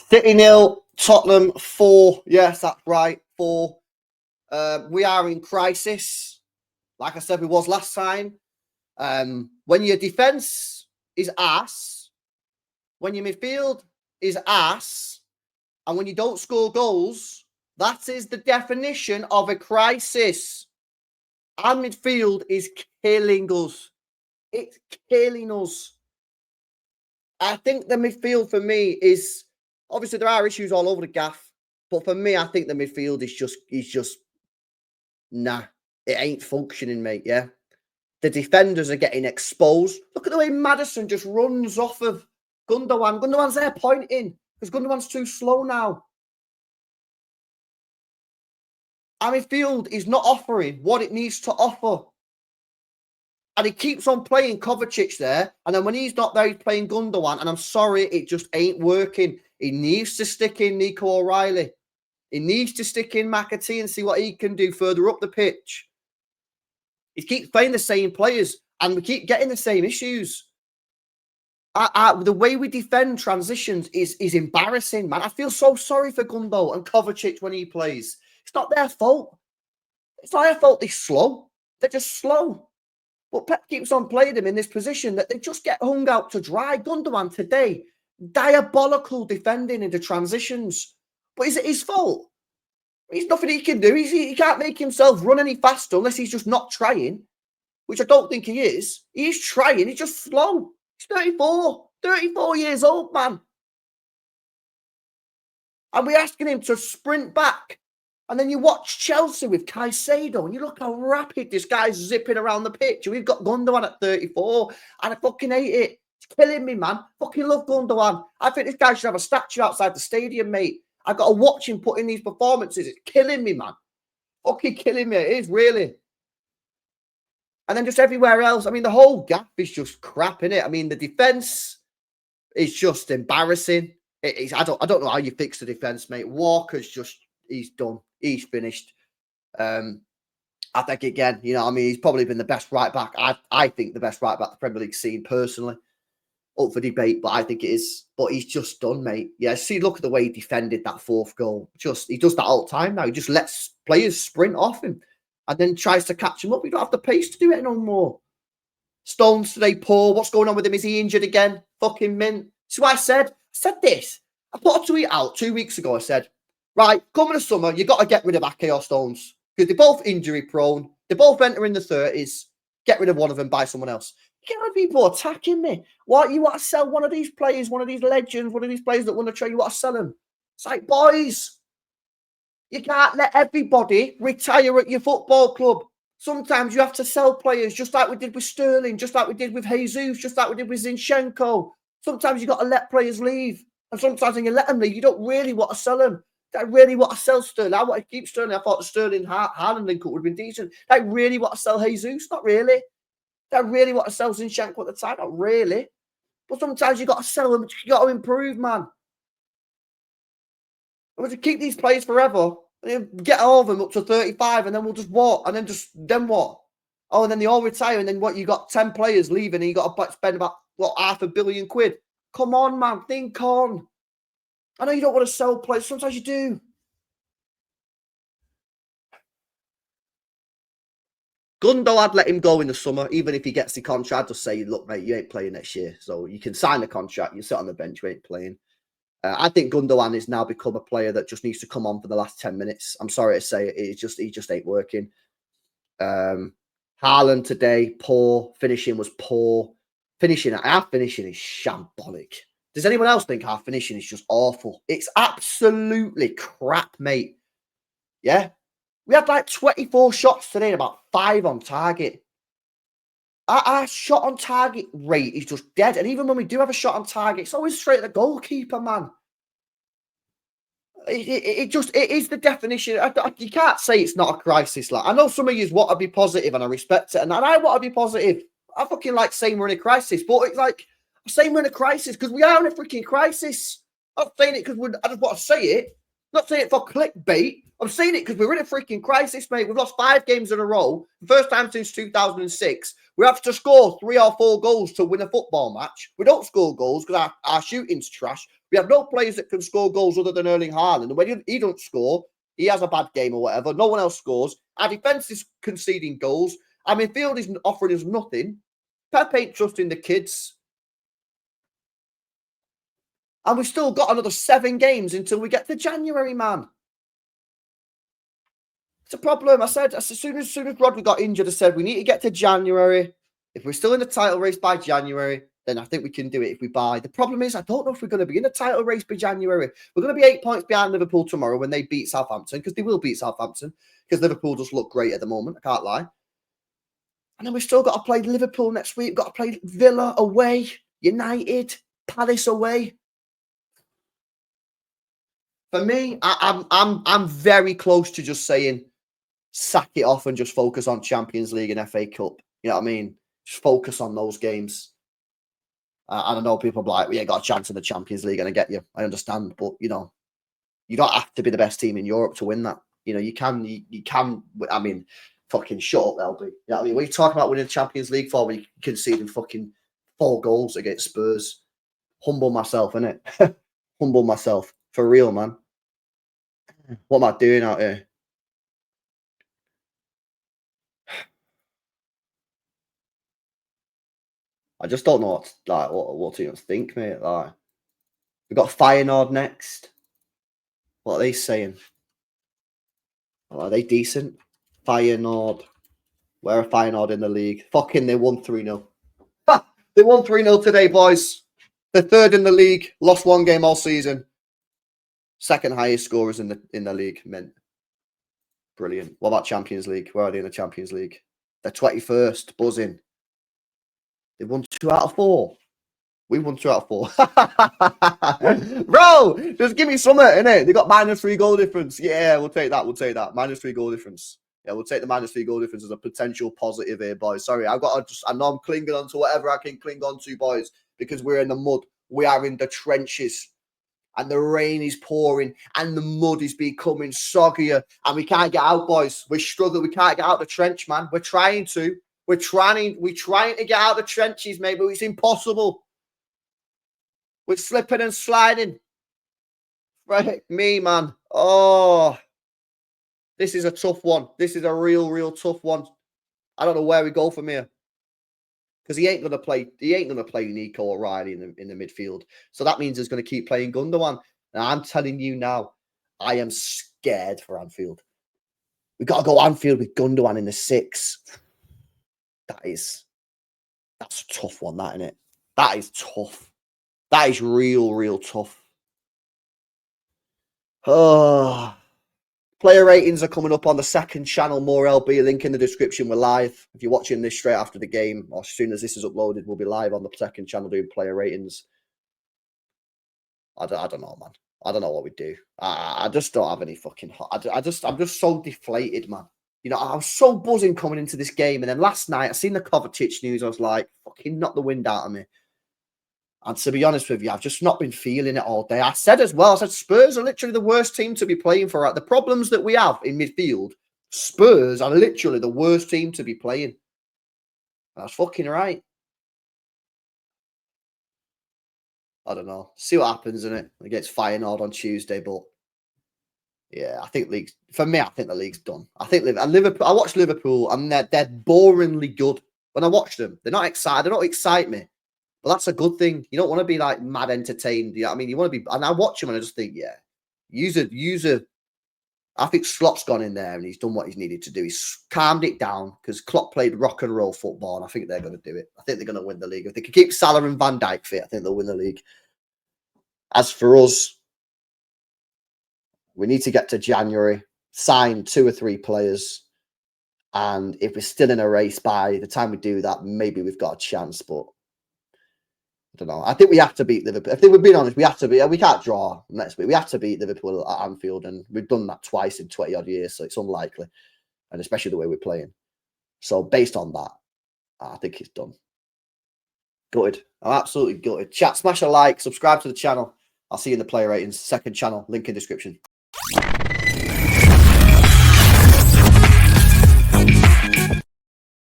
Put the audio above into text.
City 0, Tottenham 4. Yes, that's right, 4. We are in crisis. Like I said, we was last time. When your defence is ass, when your midfield is ass, and when you don't score goals, that is the definition of a crisis. Our midfield is killing us. It's killing us. I think the midfield for me is obviously there are issues all over the gaff, but for me, I think the midfield is just nah. It ain't functioning, mate. Yeah, the defenders are getting exposed. Look at the way Maddison just runs off of Gundogan. Gundogan's there pointing because Gundogan's too slow now. Our midfield is not offering what it needs to offer. And he keeps on playing Kovacic there. And then when he's not there, he's playing Gundogan. And I'm sorry, it just ain't working. He needs to stick in Nico O'Reilly. He needs to stick in McAtee and see what he can do further up the pitch. He keeps playing the same players. And we keep getting the same issues. The way we defend transitions is embarrassing, man. I feel so sorry for Gundo and Kovacic when he plays. It's not their fault. It's not their fault they're slow. They're just slow. But Pep keeps on playing them in this position that they just get hung out to dry. Gundogan today, diabolical defending into transitions. But is it his fault? There's nothing he can do. He can't make himself run any faster unless he's just not trying, which I don't think he is. He's trying. He's just slow. He's 34 years old, man. And we're asking him to sprint back. And then you watch Chelsea with Caicedo, and you look how rapid this guy's zipping around the pitch. We've got Gundogan at 34, and I fucking hate it. It's killing me, man. Fucking love Gundogan. I think this guy should have a statue outside the stadium, mate. I've got to watch him put in these performances. It's killing me, man. Fucking killing me. It is, really. And then just everywhere else. I mean, the whole gap is just crap, innit? I mean, the defence is just embarrassing. I don't know how you fix the defence, mate. Walker's just... He's done. He's finished. I think, again, you know, I mean, he's probably been the best right back. I think the best right back the Premier League's seen, personally. Up for debate, but I think it is. But he's just done, mate. Yeah, see, look at the way he defended that fourth goal. He does that all the time now. He just lets players sprint off him and then tries to catch him up. He don't have the pace to do it no more. Stones today, poor. What's going on with him? Is he injured again? Fucking mint. So I said this. I put a tweet out 2 weeks ago. I said, right, coming the summer, you got to get rid of Ake or Stones because they're both injury prone. They're both entering the 30s. Get rid of one of them, buy someone else. You get people attacking me. What, you want to sell one of these players, one of these legends, one of these players that want to trade, you want to sell them? It's like, boys, you can't let everybody retire at your football club. Sometimes you have to sell players, just like we did with Sterling, just like we did with Jesus, just like we did with Zinchenko. Sometimes you got to let players leave. And sometimes when you let them leave, you don't really want to sell them. I really want to sell Sterling. I want to keep Sterling. I thought the Sterling Haaland link would have been decent. I really want to sell Jesus. Not really. I really want to sell Zinchenko at the time. Not really. But sometimes you got to sell them. You got to improve, man. We'll just keep these players forever. And get all of them up to 35, and then we'll just walk. And then what? Oh, and then they all retire. And then what? You got 10 players leaving, and you got to spend about £500 million. Come on, man. Think on. I know you don't want to sell players. Sometimes you do. Gundo, I'd let him go in the summer, even if he gets the contract. I'd just say, look, mate, you ain't playing next year. So you can sign the contract. You sit on the bench, you ain't playing. I think Gundogan has now become a player that just needs to come on for the last 10 minutes. I'm sorry to say it. He just ain't working. Haaland today, poor. Finishing was poor. Our finishing is shambolic. Does anyone else think our finishing is just awful? It's absolutely crap, mate. Yeah? We had like 24 shots today and about 5 on target. Our shot on target rate is just dead. And even when we do have a shot on target, it's always straight at the goalkeeper, man. It is the definition. You can't say it's not a crisis. Like, I know some of you want to be positive, and I respect it. And I want to be positive. I fucking like saying we're in a crisis. But it's like, I'm saying we're in a crisis because we are in a freaking crisis. I'm not saying it because I just want to say it. Not saying it for clickbait. I'm saying it because we're in a freaking crisis, mate. We've lost 5 games in a row. First time since 2006. We have to score 3 or 4 goals to win a football match. We don't score goals because our shooting's trash. We have no players that can score goals other than Erling Haaland. And when he don't score, he has a bad game or whatever. No one else scores. Our defence is conceding goals. Our midfield is offering us nothing. Pep ain't trusting the kids. And we've still got another 7 games until we get to January, man. It's a problem. I said, as soon as Rodri got injured, I said, we need to get to January. If we're still in the title race by January, then I think we can do it if we buy. The problem is, I don't know if we're going to be in the title race by January. We're going to be 8 points behind Liverpool tomorrow when they beat Southampton, because they will beat Southampton, because Liverpool just look great at the moment. I can't lie. And then we've still got to play Liverpool next week. We've got to play Villa away, United, Palace away. For me, I'm very close to just saying, sack it off and just focus on Champions League and FA Cup. You know what I mean? Just focus on those games. And I know people are like, we ain't got a chance in the Champions League, and I get you. I understand. But, you know, you don't have to be the best team in Europe to win that. You know, you can, I mean, fucking shut up, LB. You know what I mean? What are you talking about winning the Champions League for when you conceding fucking 4 goals against Spurs? Humble myself, innit? Humble myself. For real, man. What am I doing out here? I just don't know what to even think, mate. Like, we've got Feyenoord next. What are they saying? Are they decent? Feyenoord. Where are Feyenoord in the league? Fucking, they won 3-0. They won 3-0 today, boys. They're 3rd in the league. Lost 1 game all season. 2nd highest scorers in the league. Mint. Brilliant. What about Champions League? Where are they in the Champions League? They're 21st. Buzzing. They won 2 out of 4. We won 2 out of 4. Bro, just give me something, innit? They got -3 goal difference. Yeah, we'll take that. We'll take that. -3 goal difference. Yeah, we'll take the -3 goal difference as a potential positive here, boys. Sorry, I know I'm clinging on to whatever I can cling on to, boys, because we're in the mud. We are in the trenches. And the rain is pouring, and the mud is becoming soggier, and we can't get out, boys. We're struggling. We can't get out the trench, man. We're trying to. We're trying to get out the trenches, mate, but it's impossible. We're slipping and sliding. Right, me, man. Oh, this is a tough one. This is a real tough one. I don't know where we go from here. Because he ain't gonna play Nico O'Reilly in the midfield. So that means he's gonna keep playing Gundogan. And I'm telling you now, I am scared for Anfield. We've got to go Anfield with Gundogan in the 6. That's a tough one, that, isn't it? That is tough. That is real tough. Oh. Player ratings are coming up on the 2nd channel. More LB, link in the description. We're live. If you're watching this straight after the game, or as soon as this is uploaded, we'll be live on the 2nd channel doing player ratings. I don't know, man. I don't know what we do. I just don't have any fucking... I'm just so deflated, man. You know, I was so buzzing coming into this game, and then last night, I seen the Kovacic news. I was like, fucking knock the wind out of me. And to be honest with you, I've just not been feeling it all day. I said as well, Spurs are literally the worst team to be playing for. The problems that we have in midfield, Spurs are literally the worst team to be playing. That's fucking right. I don't know. See what happens, innit? Against Feyenoord on Tuesday, but yeah, I think for me, I think the league's done. I think Liverpool. I watched Liverpool, and they're boringly good. When I watch them, they're not excited. They don't excite me. But that's a good thing. You don't want to be like mad entertained. You know what I mean? You want to be, and I watch him and I just think, yeah, I think Klopp's gone in there and he's done what he's needed to do. He's calmed it down because Klopp played rock and roll football, and I think they're going to do it. I think they're going to win the league. If they can keep Salah and Van Dijk fit, I think they'll win the league. As for us, we need to get to January, sign 2 or 3 players, and if we're still in a race by the time we do that, maybe we've got a chance, but I don't know. I think we have to beat Liverpool. If we're being honest, we have to be. We can't draw next week. We have to beat Liverpool at Anfield, and we've done that twice in 20 odd years, so it's unlikely, and especially the way we're playing. So based on that, I think it's done. Gutted. I'm absolutely gutted. Chat, smash a like, subscribe to the channel. I'll see you in the player ratings 2nd channel. Link in description.